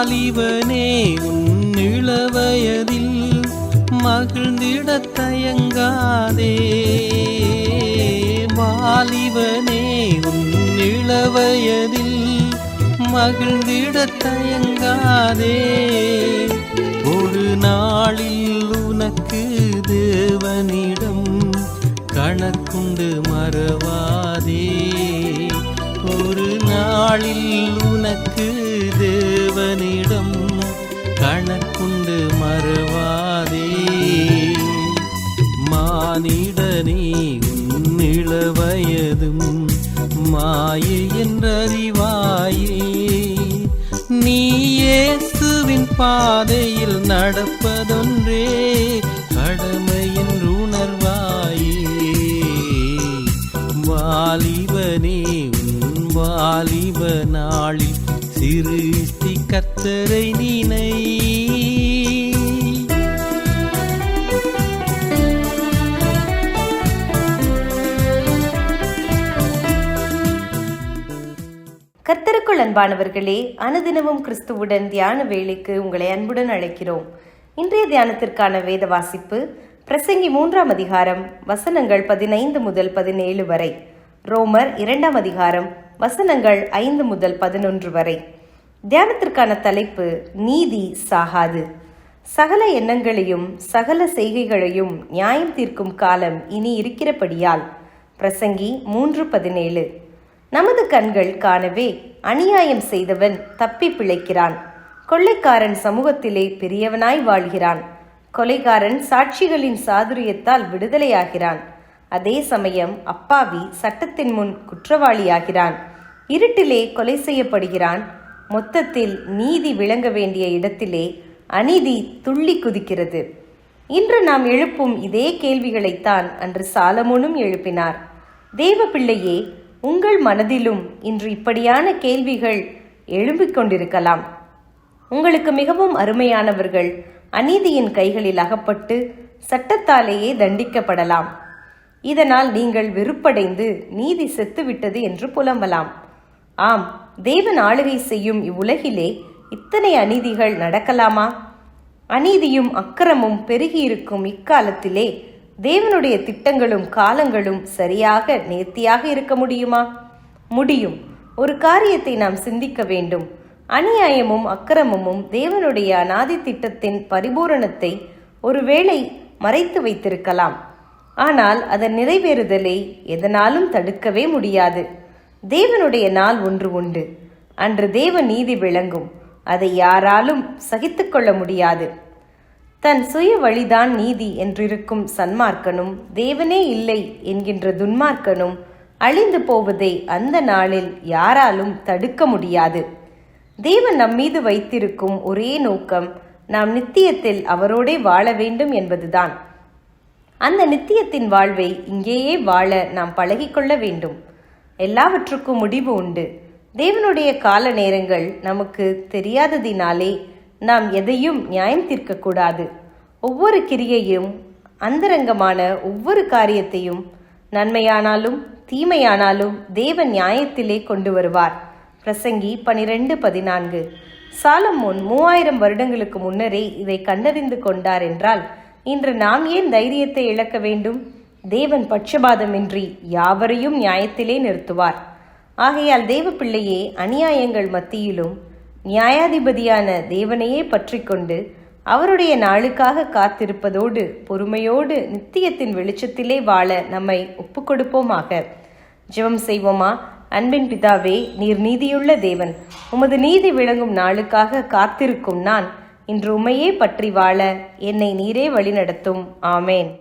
வாலிபனே உன் இளவயதில் மகிழ்ந்திடத் தயங்காதே. வாலிபனே உன் இளவயதில் மகிழ்ந்திடத் தயங்காதே. ஒரு நாளில் உனக்கு தேவனிடம் கணக்குண்டு மறவாதே. ஒரு நாளில் உனக்கு தேவனிடம் கணக்குண்டு மறவாதே. மானிடனே உன் இளவயதும் மாயை என்றறிவாயே. நீ இயேசுவின் பாதையில் நடப்பதொன்றே கடமை என்று உணர்வாயே. வாலிபனே உன் வாலிப நாளில் சிருஷ்டி கர்த்தரை நினை. கர்த்தருக்குள் அன்பானவர்களே, அனுதினமும் கிறிஸ்துவுடன் தியான வேளைக்கு உங்களை அன்புடன் அழைக்கிறோம். இன்றைய தியானத்திற்கான வேத வாசிப்பு பிரசங்கி 3ஆம் அதிகாரம் வசனங்கள் 15 முதல் 17 வரை, ரோமர் 2ஆம் அதிகாரம் வசனங்கள் 5 முதல் 11 வரை. தியானத்திற்கான தலைப்பு நீதி சாகாது. சகல எண்ணங்களையும் சகல செய்கைகளையும் நியாயம் தீர்க்கும் காலம் இனி இருக்கிறபடியால். பிரசங்கி 3:17. நமது கண்கள் காணவே அநியாயம் செய்தவன் தப்பி பிழைக்கிறான். கொள்ளைக்காரன் சமூகத்திலே பெரியவனாய் வாழ்கிறான். கொலைகாரன் சாட்சிகளின் சாதுரியத்தால் விடுதலையாகிறான். அதே சமயம் அப்பாவி சட்டத்தின் முன் குற்றவாளியாகிறான். இருட்டிலே கொலை செய்யப்படுகிறான். மொத்தத்தில் நீதி விளங்க வேண்டிய இடத்திலே அநீதி துள்ளி குதிக்கிறது. இன்று நாம் எழுப்பும் இதே கேள்விகளைத்தான் அன்று சாலமோனும் எழுப்பினார். தேவ பிள்ளையே, உங்கள் மனதிலும் இன்று இப்படியான கேள்விகள் எழும்பிக் கொண்டிருக்கலாம். உங்களுக்கு மிகவும் அருமையானவர்கள் அநீதியின் கைகளில் அகப்பட்டு சட்டத்தாலேயே தண்டிக்கப்படலாம். இதனால் நீங்கள் வெறுப்படைந்து நீதி செத்துவிட்டது என்று புலம்பலாம். ஆம், தேவன் ஆளுகை செய்யும் இவ்வுலகிலே இத்தனை அநீதிகள் நடக்கலாமா? அநீதியும் அக்கிரமும் பெருகியிருக்கும் இக்காலத்திலே தேவனுடைய திட்டங்களும் காலங்களும் சரியாக நேர்த்தியாக இருக்க முடியுமா? முடியும். ஒரு காரியத்தை நாம் சிந்திக்க வேண்டும். அநியாயமும் அக்கிரமமும் தேவனுடைய அநாதி திட்டத்தின் பரிபூரணத்தை ஒருவேளை மறைத்து வைத்திருக்கலாம். ஆனால் அதன் நிறைவேறுதலை எதனாலும் தடுக்கவே முடியாது. தேவனுடைய நாள் ஒன்று உண்டு. அன்று தேவ நீதி விளங்கும். அதை யாராலும் சகித்து கொள்ள முடியாது. தன் சுய வழிதான் நீதி என்றிருக்கும் சன்மார்க்கனும் தேவனே இல்லை என்கின்ற துன்மார்க்கனும் அழிந்து போவதை அந்த நாளில் யாராலும் தடுக்க முடியாது. தேவன் நம்மீது வைத்திருக்கும் ஒரே நோக்கம் நாம் நித்தியத்தில் அவரோடே வாழ வேண்டும் என்பதுதான். அந்த நித்தியத்தின் வாழ்வை இங்கேயே வாழ நாம் பழகிக்கொள்ள வேண்டும். எல்லாவற்றுக்கும் முடிவு உண்டு. தேவனுடைய கால நேரங்கள் நமக்கு தெரியாததினாலே நாம் எதையும் நியாயம் தீர்க்கக்கூடாது. ஒவ்வொரு கிரியையும் அந்தரங்கமான ஒவ்வொரு காரியத்தையும் நன்மையானாலும் தீமையானாலும் தேவன் நியாயத்திலே கொண்டு வருவார். பிரசங்கி 12:14. சாலமோன் 3000 வருடங்களுக்கு முன்னரே இதை கண்டறிந்து கொண்டார் என்றால் இன்று நாம் ஏன் தைரியத்தை இழக்க வேண்டும்? தேவன் பட்சபாதமின்றி யாவரையும் நியாயத்திலே நிறுத்துவார். ஆகையால் தேவ பிள்ளையே, அநியாயங்கள் மத்தியிலும் நியாயாதிபதியான தேவனையே பற்றி கொண்டு அவருடைய நாளுக்காக காத்திருப்பதோடு பொறுமையோடு நித்தியத்தின் வெளிச்சத்திலே வாழ நம்மை ஒப்புக்கொடுப்போமாக. ஜெபம் செய்வோமா? அன்பின் பிதாவே, நீர் நீதியுள்ள தேவன். உமது நீதி விளங்கும் நாளுக்காக காத்திருக்கும் நான் இன்று உம்மையே பற்றி வாழ என்னை நீரே வழிநடத்தும். ஆமேன்.